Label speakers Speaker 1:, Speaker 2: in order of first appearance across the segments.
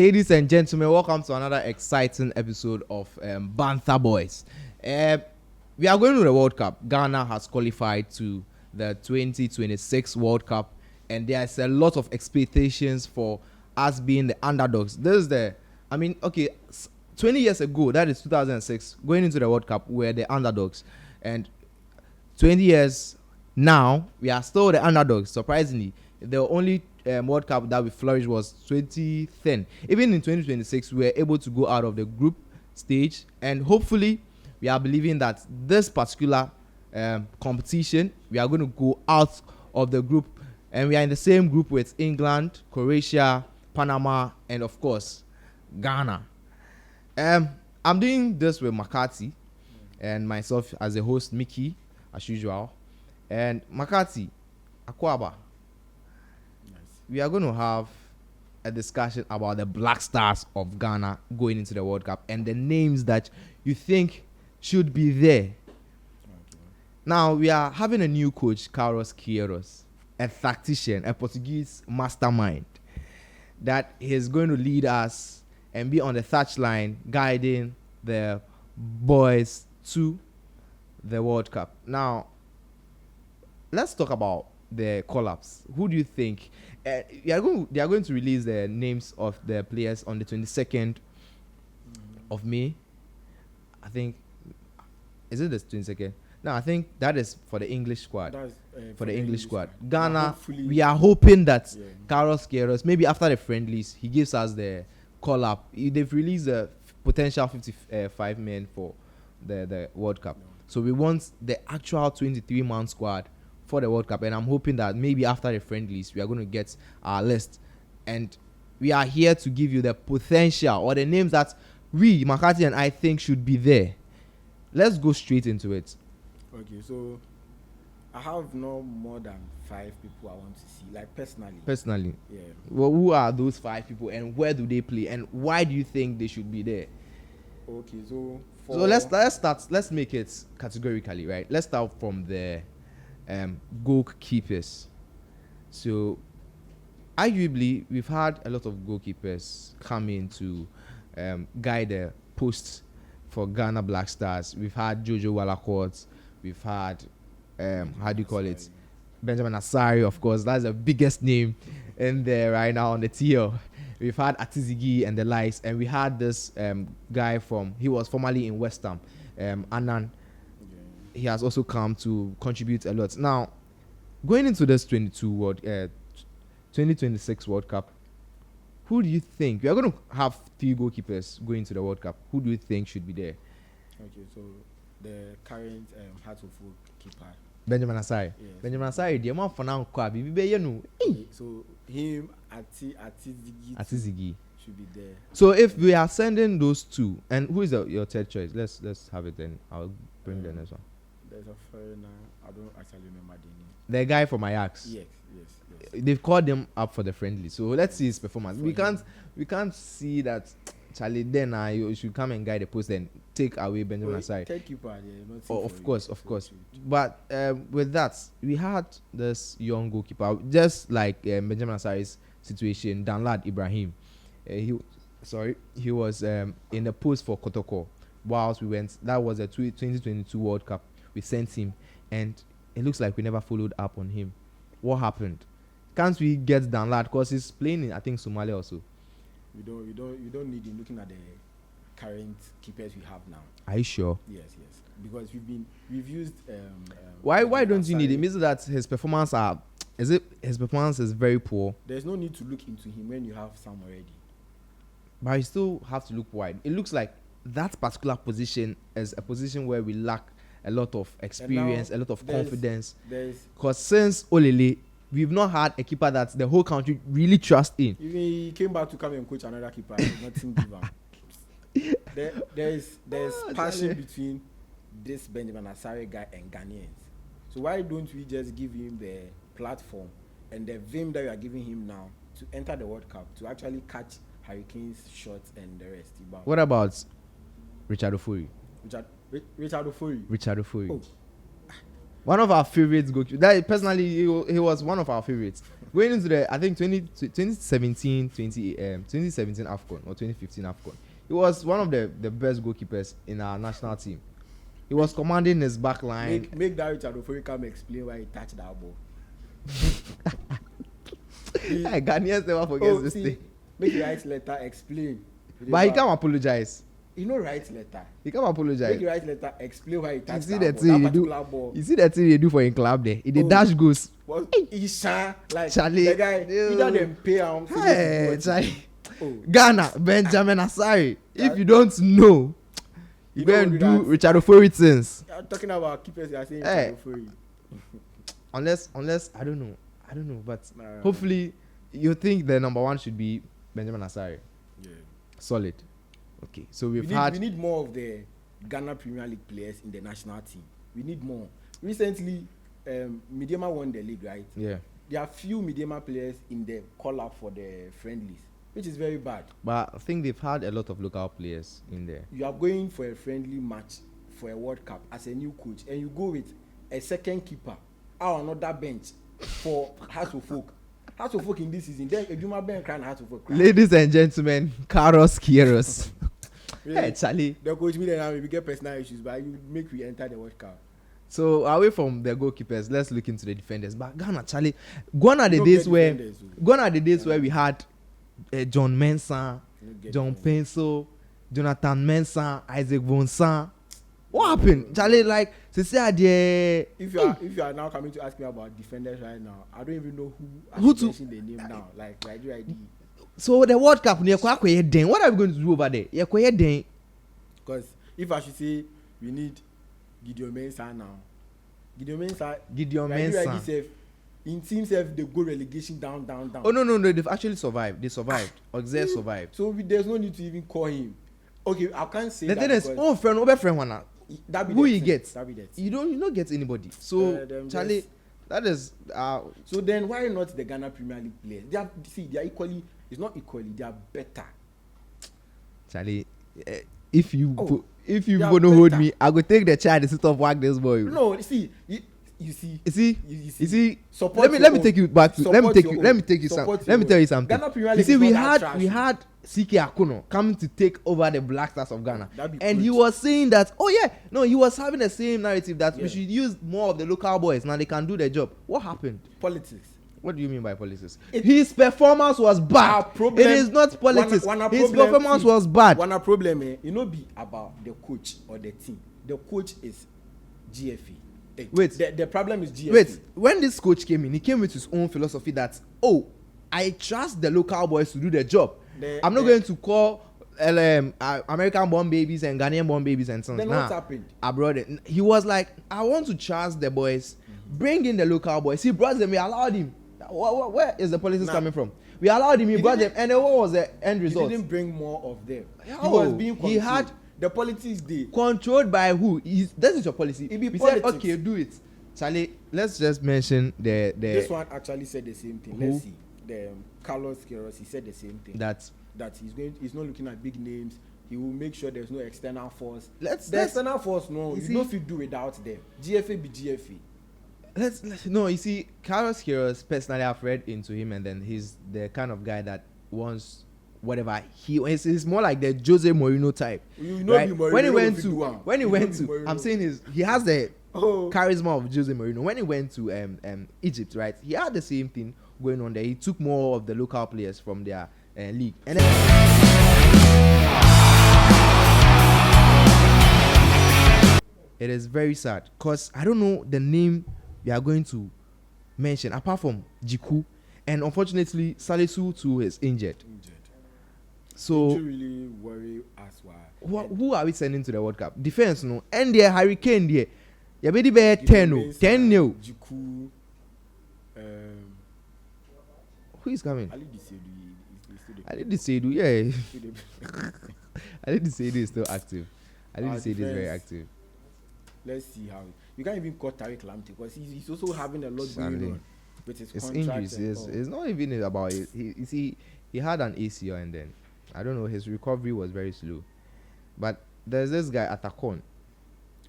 Speaker 1: Ladies and gentlemen, welcome to another exciting episode of Banter Boys. We are going to the World Cup. Ghana has qualified to the 2026 World Cup, and there's a lot of expectations for us being the underdogs. 20 years ago, that is 2006, going into the World Cup, we're the underdogs. And 20 years now, we are still the underdogs, surprisingly. The only World Cup that we flourished was 2010. Even in 2026, we were able to go out of the group stage, and hopefully, we are believing that this particular competition, we are going to go out of the group, and we are in the same group with England, Croatia, Panama, and of course, Ghana. I'm doing this with McCarthy and myself as a host, Mickey, as usual. And McCarthy, Akwaba, we are going to have a discussion about the Black Stars of Ghana going into the World Cup and the names that you think should be there. Okay. Now, we are having a new coach, Carlos Queiroz, a tactician, a Portuguese mastermind, that is going to lead us and be on the touchline guiding the boys to the World Cup. Now, let's talk about the call-ups. Who do you think? They are going to release the names of the players on the 22nd of May. I think, is it the 22nd? No, I think that is for the English squad. For the English squad. Ghana, we are hoping that Carlos Queiroz, maybe after the friendlies, he gives us the call-up. They've released a potential 55 men for the World Cup. So we want the actual 23-man squad for the World Cup, and I'm hoping that maybe after the friendlies we are going to get our list, and we are here to give you the potential or the names that we, McCarthy and I, think should be there. Let's go straight into it.
Speaker 2: Okay, so I have no more than 5 people I want to see, like personally. Yeah.
Speaker 1: Well, who are those 5 people, and where do they play, and why do you think they should be there?
Speaker 2: Okay, so
Speaker 1: let's make it categorically, right? Let's start from the goalkeepers. So arguably we've had a lot of goalkeepers come in to guide the posts for Ghana Black Stars. We've had Jojo Wallacott, we've had Benjamin Asari, of course. That's the biggest name in there right now on the TL. We've had Atizigi and the likes, and we had this guy he was formerly in West Ham, Annan. He has also come to contribute a lot. Now, going into this 2026 World Cup, who do you think? We are going to have 3 goalkeepers going to the World Cup. Who do you think should be there?
Speaker 2: Okay, so the current Heart of Oak keeper,
Speaker 1: Benjamin Asari. Yes. Benjamin Asari, the man for now,
Speaker 2: so him, Atizigi should be there.
Speaker 1: So if we are sending those 2, and who is your third choice? Let's have it then. I'll bring the next one.
Speaker 2: There's a foreigner. I don't actually remember the name.
Speaker 1: The guy from Ajax.
Speaker 2: Yes.
Speaker 1: They've called him up for the friendly, so let's see his performance. We can't see that Charlie. Then you should come and guide the post, then take away Benjamin Asari. Of course. But with that, we had this young goalkeeper, just like Benjamin Asari's situation. Danlad Ibrahim. He was in the post for Kotoko whilst we went. That was a 2022 World Cup. We sent him, and it looks like we never followed up on him. What happened? Can't we get Danlad, because he's playing in, I think, Somalia also?
Speaker 2: We don't need him. Looking at the current keepers we have now.
Speaker 1: Are you sure?
Speaker 2: Yes. Because we've used.
Speaker 1: Why don't you need him? Is it that his performance is very poor?
Speaker 2: There's no need to look into him when you have some already.
Speaker 1: But you still have to look wide. It looks like that particular position is a position where we lack a lot of experience, a lot of confidence. Because since Olele, we've not had a keeper that the whole country really trusts in.
Speaker 2: Even he came back to come and coach another keeper. Nothing give him. There's passion between this Benjamin Asari guy and Ghanaians. So why don't we just give him the platform and the vim that we are giving him now to enter the World Cup, to actually catch Hurricanes shots and the rest?
Speaker 1: What about Richard Ofori?
Speaker 2: Richard Ofori.
Speaker 1: Richard Ofori.
Speaker 2: Oh.
Speaker 1: One of our favorites goalkeepers. That personally, he was one of our favorites. Going into the, I think 2017 AFCON or 2015 AFCON. He was one of the best goalkeepers in our national team. He was commanding his back line.
Speaker 2: Make that Richard Ofori come explain why he touched that ball.
Speaker 1: Hey, Ghanaians never forget this thing.
Speaker 2: Make the right letter explain.
Speaker 1: But he can't apologize.
Speaker 2: You know, right letter.
Speaker 1: He can't apologize.
Speaker 2: Make the right letter explain why he touched
Speaker 1: that
Speaker 2: ball.
Speaker 1: You see that thing they do for in club there. He dash goes.
Speaker 2: He shine like
Speaker 1: Charlie,
Speaker 2: the guy. Either them pay him.
Speaker 1: Hey, Charlie. Ghana, Benjamin Asari. If you don't know, you go and do Richard Ofori things.
Speaker 2: I'm talking about keepers. You are saying Richard Ofori.
Speaker 1: Unless I don't know, but hopefully you think the number one should be Benjamin Asari.
Speaker 2: Yeah.
Speaker 1: Solid. Okay, so we
Speaker 2: need more of the Ghana Premier League players in the national team. We need more. Recently, Midiama won the league, right?
Speaker 1: Yeah.
Speaker 2: There are few Midiama players in the call up for the friendlies, which is very bad.
Speaker 1: But I think they've had a lot of local players in there.
Speaker 2: You are going for a friendly match for a World Cup as a new coach, and you go with a second keeper out on another bench for House of Folk. House of Folk in this season. Then Ejuma Ben crying House of Folk.
Speaker 1: Ladies and gentlemen, Carlos Queiroz.
Speaker 2: Really?
Speaker 1: Hey, Charlie.
Speaker 2: The coach me now we get personal issues, but you make we enter the World Cup.
Speaker 1: So away from the goalkeepers, let's look into the defenders. But Ghana, Charlie, gone are the days where we had John Mensah, John Penso, Jonathan Mensah, Isaac Vonsan. What happened, Charlie? Like, to say
Speaker 2: if you are now coming to ask me about defenders right now, I don't even know who to mention the name now. Like ID. So
Speaker 1: the World Cup, what are we going to do over there?
Speaker 2: Because if I should say we need Gideon Mensah now, Gideon Mensah. In teams they go relegation down.
Speaker 1: Oh no, they've actually survived. They survived. Auxerre survived.
Speaker 2: So there's no need to even call him. Okay, I can't say
Speaker 1: the
Speaker 2: that.
Speaker 1: The thing is, friend one now. Who he gets? You don't get anybody. So Charlie, that is.
Speaker 2: So then why not the Ghana Premier League players? They are equally. It's not equally. They are better.
Speaker 1: Charlie, if you gonna hold me, I go take the child and sit off whack this boy.
Speaker 2: No, see. You see.
Speaker 1: Let me take you back to. Let me tell you something.
Speaker 2: Ghana Premier League.
Speaker 1: You see, we had CK Akuno coming to take over the Black Stars of Ghana, and he was saying that he was having the same narrative that we should use more of the local boys. Now they can do the job. What happened?
Speaker 2: Politics.
Speaker 1: What do you mean by politics? His performance was bad. It is not politics. His performance was bad.
Speaker 2: One problem, be about the coach or the team. The coach is GFA.
Speaker 1: Wait,
Speaker 2: the problem is GFA.
Speaker 1: Wait, when this coach came in, he came with his own philosophy that I trust the local boys to do the job. I'm not going to call American-born babies and Ghanaian-born babies and sons.
Speaker 2: Then what happened?
Speaker 1: Abroad, he was like, I want to trust the boys. Bring in the local boys. He brought them. We allowed him. Where is the politics coming from? We allowed him. He brought them. And then what was the end result?
Speaker 2: He didn't bring more of them. He was being controlled. He had the politics day. Controlled
Speaker 1: by who? That is your policy.
Speaker 2: We said,
Speaker 1: okay, do it. Charlie, let's just mention the.
Speaker 2: This one actually said the same thing.
Speaker 1: Who?
Speaker 2: Let's see. The Carlos Queiroz, he said the same thing. That he's not looking at big names. He will make sure there's no external force. The external force, you know if you do without them. GFA be GFA.
Speaker 1: You see, Carlos Queiroz, personally, I've read into him, and then he's the kind of guy that wants whatever he's more like the Jose Mourinho type. Right? When he went to I'm saying he has the charisma of Jose Mourinho. When he went to Egypt, right, he had the same thing going on there. He took more of the local players from their league, and then it is very sad because I don't know the name we are going to mention apart from Jiku, and unfortunately Salisu too is injured. So
Speaker 2: really worry us why.
Speaker 1: Who are we sending to the World Cup? Defense, no, and the Hurricane there. You better be 10 nil.
Speaker 2: Jiku.
Speaker 1: Who is coming?
Speaker 2: Ali
Speaker 1: Disedu, yeah. Ali Disedu is still active. Ali Disedu is very active.
Speaker 2: Let's see how you can't even call Tariq Lamptey because he's also having a lot going on with his contract.
Speaker 1: It's not even about it. He had an ACL and then I don't know, his recovery was very slow. But there's this guy Atakon.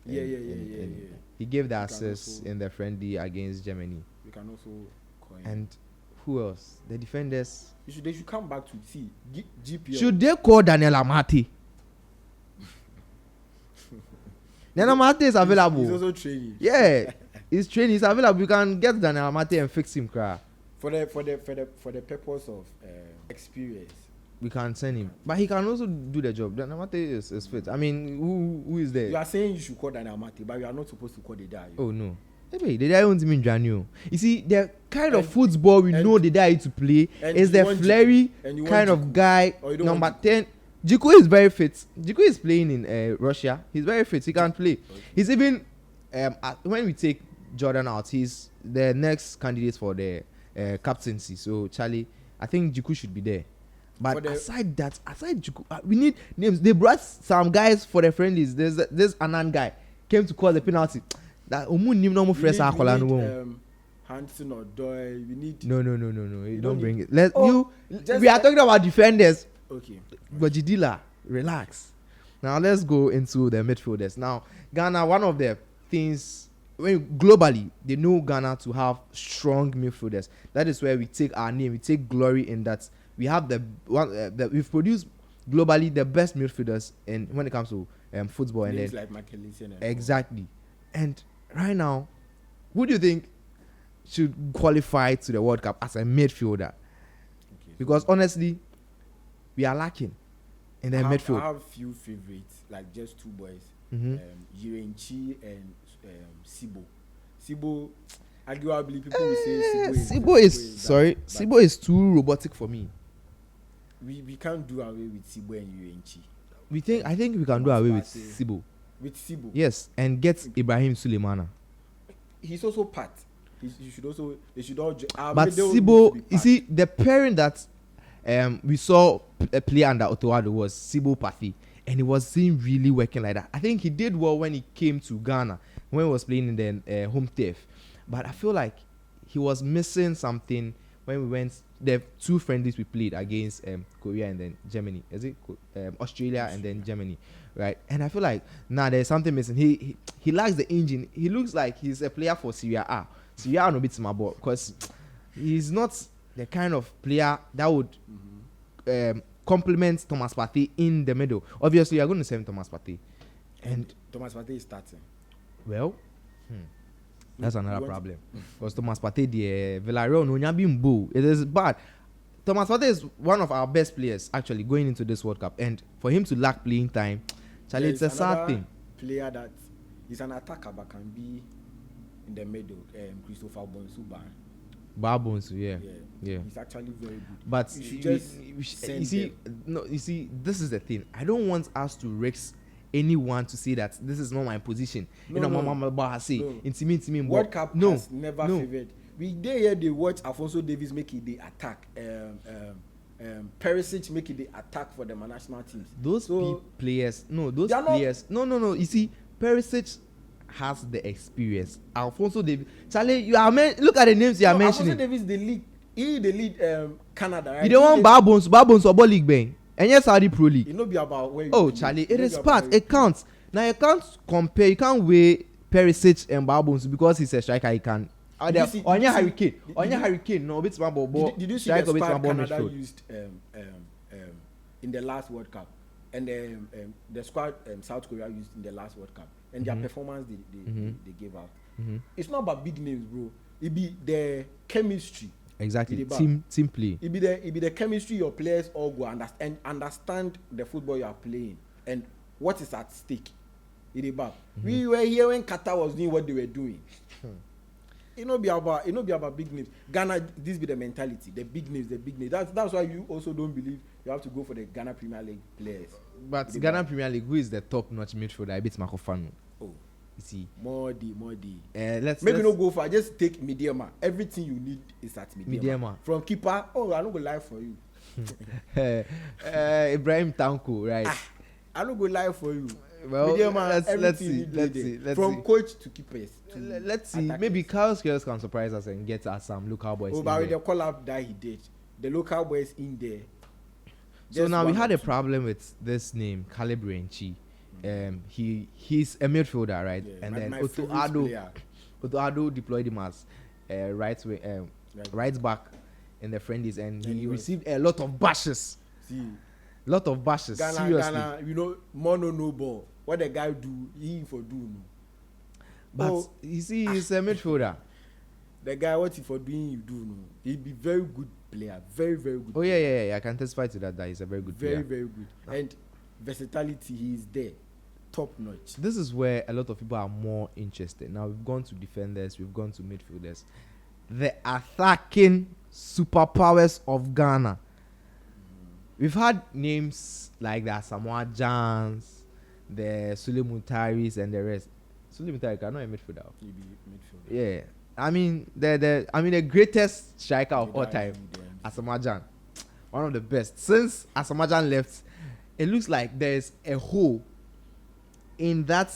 Speaker 2: Yeah.
Speaker 1: He gave the
Speaker 2: can
Speaker 1: assist
Speaker 2: also-
Speaker 1: in the friendly against Germany.
Speaker 2: We can also call him.
Speaker 1: And who else? The defenders.
Speaker 2: They should come back to see GPL.
Speaker 1: Should they call Daniel Amate? Daniel Amate is available.
Speaker 2: He's also training.
Speaker 1: Yeah, he's training. He's available. You can get Daniel Amate and fix him, cry.
Speaker 2: For the purpose of experience.
Speaker 1: We can send him, but he can also do the job. Daniel Amate is fit. I mean, who is there?
Speaker 2: You are saying you should call Daniel Amate, but you are not supposed to call the guy.
Speaker 1: Oh no. Maybe the guy won't mean Janio. You see, the kind of football we know the guy to play is the flary kind of guy. Number 10. Jiku is very fit. Jiku is playing in Russia. He's very fit. He can play. Okay. He's even when we take Jordan out, he's the next candidate for the captaincy. So Charlie, I think Jiku should be there. But aside Jiku, we need names. They brought some guys for the friendlies. There's this Anand guy came to call the penalty. That
Speaker 2: Hansen or Doyle. We need.
Speaker 1: No. You don't bring it. We are talking about defenders.
Speaker 2: Okay.
Speaker 1: But Jidila, relax. Now let's go into the midfielders. Now Ghana, one of the things globally they know Ghana to have strong midfielders. That is where we take our name. We take glory in that we have the one that we've produced globally the best midfielders in when it comes to football.
Speaker 2: Names
Speaker 1: and then
Speaker 2: like McAllister.
Speaker 1: Exactly. And right now, who do you think should qualify to the World Cup as a midfielder? Okay. Because honestly, we are lacking in the midfield.
Speaker 2: I have few favorites, like just two boys, Yuenchi and Sibo. Sibo, arguably people will say
Speaker 1: Sibo is too robotic for me.
Speaker 2: We can't do away with Sibo and Yuenchi.
Speaker 1: I think we can do away with Sibo.
Speaker 2: With Sibo.
Speaker 1: Yes, and get Ibrahim Suleimana.
Speaker 2: He's also part. They should all.
Speaker 1: But Sibo, you see, the pairing that we saw play under Otoado was Sibo Pathi, and it wasn't really working like that. I think he did well when he came to Ghana when he was playing in the home turf, but I feel like he was missing something when we went the two friendlies we played against Korea and then Germany. Is it Australia and then Germany, right? And I feel like there's something missing. He lacks the engine. He looks like he's a player for Syria A. Syria A no beats my ball because he's not the kind of player that would complement Thomas Partey in the middle. Obviously, you're going to send Thomas Partey. And
Speaker 2: Thomas Partey is starting.
Speaker 1: Well, that's another problem. Because Thomas Partey, the Villarreal, no nyabimbo. It is bad. Thomas Partey is one of our best players, actually, going into this World Cup. And for him to lack playing time, Charlie, it's a sad thing.
Speaker 2: Player that is an attacker but can be in the middle, Christopher Bonsuban.
Speaker 1: Babons, yeah.
Speaker 2: He's actually very good.
Speaker 1: But you see, this is the thing. I don't want us to risk anyone to say that this is not my position.
Speaker 2: World Cup has never favored. We they watch Alphonso Davies make it the attack. Perisic make it the attack for the national teams.
Speaker 1: Those players. No. You see, Perisic has the experience. Alphonso Davies, Charlie, look at the names you are mentioning.
Speaker 2: Alphonso Davies, the lead Canada. Right?
Speaker 1: You don't want Babons or Ball League bang. And yes, Saudi Pro League.
Speaker 2: It no be about where you.
Speaker 1: Oh, Charlie, it is part. It counts. Now you can't compare. You can't weigh Perisic and Babons because he's a striker. He can. Hurricane. No, it's my ball.
Speaker 2: Did you see the squad Canada used in the last World Cup, and the squad South Korea used in the last World Cup, and their performance they gave out. It's not about big names, bro. It be the chemistry.
Speaker 1: Exactly. Team play.
Speaker 2: It be the chemistry your players all go understand the football you are playing and what is at stake. We were here when Qatar was doing what they were doing. It no be about big names. Ghana, this be the mentality. The big names. That's why you also don't believe you have to go for the Ghana Premier League players.
Speaker 1: But Ghana Premier League, who is the top-notch midfielder? I bet Makofanu.
Speaker 2: Oh,
Speaker 1: you see.
Speaker 2: More D.
Speaker 1: Let's
Speaker 2: not go for. Just take Mediama. Everything you need is at Mediama. From keeper. Oh, I don't go live for you.
Speaker 1: Ibrahim Tanko, right?
Speaker 2: I don't go live for you.
Speaker 1: Well, let's see.
Speaker 2: From coach to keepers.
Speaker 1: Let's see. Attackers. Maybe Carlos can surprise us and get us some local boys.
Speaker 2: Oh, but with the call up that he did, the local boys in there.
Speaker 1: So now we had a problem with this name, Calibre and Chi. he's a midfielder, right?
Speaker 2: Yeah,
Speaker 1: And
Speaker 2: my-
Speaker 1: then
Speaker 2: my
Speaker 1: Otto
Speaker 2: favorite
Speaker 1: Addo,
Speaker 2: player.
Speaker 1: Otto Addo deployed him as right back in the friendlies, and
Speaker 2: And
Speaker 1: he
Speaker 2: he was-
Speaker 1: received a lot of bashes.
Speaker 2: See,
Speaker 1: Lot of bashes. Seriously.
Speaker 2: Ghana, you know, mono no ball. What the guy do, he for do no.
Speaker 1: But
Speaker 2: Oh.
Speaker 1: you see, he's a midfielder.
Speaker 2: The guy, what he for doing, you do no. He be very good player, very very good.
Speaker 1: Oh yeah. I can testify to that. That he's a very good
Speaker 2: Very
Speaker 1: player.
Speaker 2: very good. And versatility, he is there, top notch.
Speaker 1: This is where a lot of people are more interested. Now we've gone to defenders, we've gone to midfielders. The attacking superpowers of Ghana. We've had names like the Samoa Jans, the Sule Mutaris, and the rest. Sule Mutari, not a midfielder.
Speaker 2: He be midfielder.
Speaker 1: Yeah, I mean the greatest striker of all
Speaker 2: Without
Speaker 1: time,
Speaker 2: him, then-
Speaker 1: Asamoah Gyan, one of the best. Since Asamoah Gyan left, it looks like there's a hole in that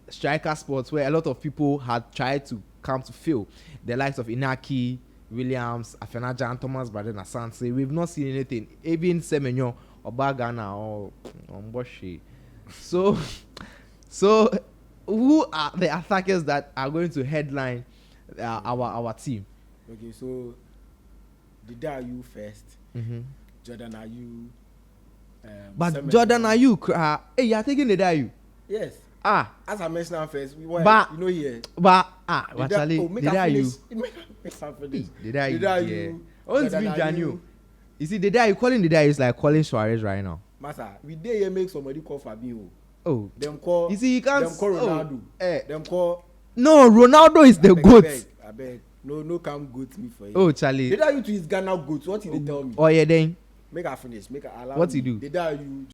Speaker 1: striker spot where a lot of people had tried to come to fill. The likes of Inaki, Williams, Afenajan, Thomas Braden, Asante. We've not seen anything. Even Semenyo or Bagana or Mboshi. So who are the attackers that are going to headline our team?
Speaker 2: Okay, so Dida are you first?
Speaker 1: Mm-hmm.
Speaker 2: Jordan are you?
Speaker 1: But
Speaker 2: Semenyo.
Speaker 1: Jordan, are you? Hey, you're taking the Dayu.
Speaker 2: Yes.
Speaker 1: Ah,
Speaker 2: As I mentioned first,
Speaker 1: But-
Speaker 2: you know here.
Speaker 1: but
Speaker 2: Dida-
Speaker 1: actually,
Speaker 2: make
Speaker 1: the
Speaker 2: her
Speaker 1: Dayu.
Speaker 2: finish. Make her finish.
Speaker 1: The Dayu.
Speaker 2: Dida are
Speaker 1: Yeah.
Speaker 2: you?
Speaker 1: I want to
Speaker 2: Jordan
Speaker 1: be
Speaker 2: are
Speaker 1: Janu.
Speaker 2: you?
Speaker 1: You see, the Dayu calling the Dayu is like calling Suarez right now.
Speaker 2: Master, we dey here make somebody call Fabinho.
Speaker 1: Oh,
Speaker 2: Them call.
Speaker 1: you see, you can't.
Speaker 2: Them call Ronaldo.
Speaker 1: Them
Speaker 2: call.
Speaker 1: no, Ronaldo is the goat.
Speaker 2: I beg. No, come goat me for you.
Speaker 1: Oh, Charlie.
Speaker 2: Dida you to his Ghana goat. What did they tell me?
Speaker 1: Oh yeah, then
Speaker 2: Make her finish. Make her allow.
Speaker 1: What
Speaker 2: me.
Speaker 1: he do?
Speaker 2: Dida you